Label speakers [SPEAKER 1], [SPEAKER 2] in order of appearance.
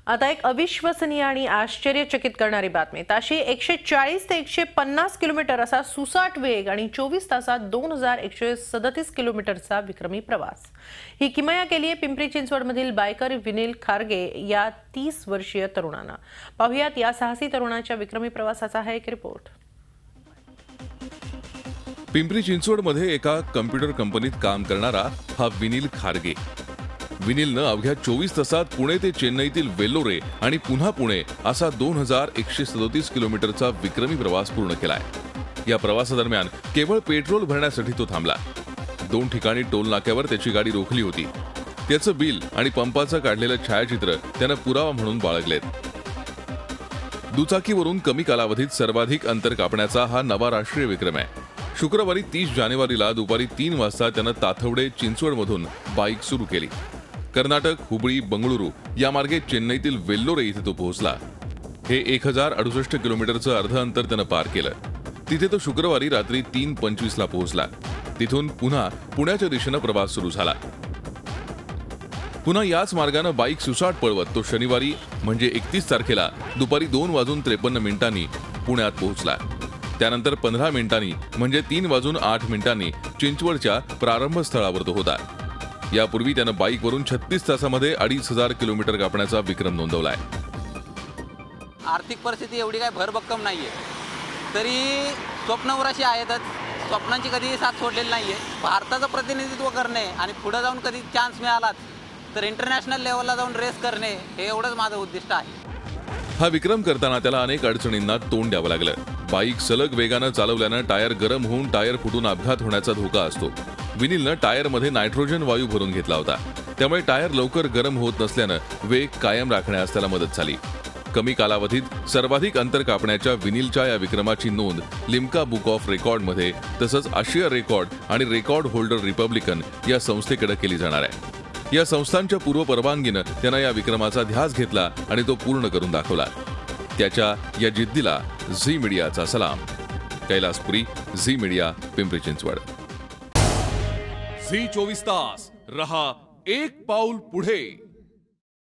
[SPEAKER 1] आता एक अविश्वसनीय आणि आश्चर्यचकित करणारी बातमी। ताशी 140 ते 150 किलोमीटर असा सुसाट वेग आणि 24 तासात 2137 किलोमीटरचा विक्रमी प्रवास। ही किमया केली आहे पिंपरी चिंचवडमधील बायकर विनील खारगे या 30 वर्षीय तरुणानं। पाहुयात या साहसी तरुणाच्या विक्रमी प्रवासाचा हा एक रिपोर्ट।
[SPEAKER 2] पिंपरी चिंचवडमध्ये एका कम्प्युटर कंपनीत काम करणारा हा विनील खारगे। विनीलनं अवघ्या 24 तासात पुणे ते चेन्नईतील वेल्लोरे आणि पुन्हा पुणे असा 2137 किलोमीटरचा विक्रमी प्रवास पूर्ण केलाय। या प्रवासादरम्यान केवळ पेट्रोल भरण्यासाठी तो थांबला। 2 ठिकाणी टोल नाक्यावर त्याची गाडी रोखली होती। त्याचं बिल आणि पंपाचं काढलेलं छायाचित्र त्यानं पुरावा म्हणून बाळगलेत। दुचाकीवरून कमी कालावधीत सर्वाधिक अंतर कापण्याचा हा नवा राष्ट्रीय विक्रम आहे। शुक्रवारी 30 जानेवारीला दुपारी 3 वाजता त्यानं ताथवडे चिंचवडमधून बाईक सुरू केली। कर्नाटक, हुबळी, बंगळुरू या मार्गे चेन्नईतील वेल्लोरे इथे तो पोहोचला। हे 1068 किलोमीटरचं अर्ध अंतर त्यानं पार केलं। तिथे तो शुक्रवारी रात्री 3:25 ला पोहोचला। तिथून पुन्हा पुण्याच्या दिशेनं प्रवास सुरू झाला। पुन्हा याच मार्गानं बाईक सुसाट पळवत तो शनिवारी म्हणजे 31 तारखेला दुपारी 2:53 पुण्यात पोहोचला। त्यानंतर 15 मिनिटांनी म्हणजे 3:08 चिंचवडच्या प्रारंभ स्थळावर तो होता। यापूर्वी त्यानं बाईकवरून 36 तासामध्ये 2500 किलोमीटर कापण्याचा विक्रम नोंदवलाय।
[SPEAKER 3] आर्थिक परिस्थिती एवढी काय भरभक्कम नाहीये, तरी स्वप्नवराशी आहेतच। स्वप्नांची कधी साथ सोडलेली नाहीये। भारताचं प्रतिनिधित्व करणे आणि पुढे जाऊन कधी चान्स मिळालाच तर इंटरनॅशनल लेवलला जाऊन रेस करणे हे एवढंच माझं उद्दिष्ट आहे।
[SPEAKER 2] हा विक्रम करताना त्याला अनेक अडचणींना तोंड द्यावं लागलं। बाईक सलग वेगानं चालवल्यानं टायर गरम होऊन टायर फुटून अपघात होण्याचा धोका असतो। विनीलनं टायरमध्ये नायट्रोजन वायू भरून घेतला होता, त्यामुळे टायर लवकर गरम होत नसल्यानं वेग कायम राखण्यास त्याला मदत झाली। कमी कालावधीत सर्वाधिक अंतर कापण्याच्या विनीलच्या या विक्रमाची नोंद लिम्का बुक ऑफ रेकॉर्डमध्ये तसंच आशिया रेकॉर्ड आणि रेकॉर्ड होल्डर रिपब्लिकन या संस्थेकडे केली जाणार आहे। या संस्थांच्या पूर्व परवानगीनं त्यानं या विक्रमाचा ध्यास घेतला आणि तो पूर्ण करून दाखवला। त्याच्या या जिद्दीला झी मीडियाचा सलाम। कैलासपुरी, झी मीडिया, पिंपरी चिंचवड।
[SPEAKER 4] झी 24 तास रहा एक पाऊल पुढे।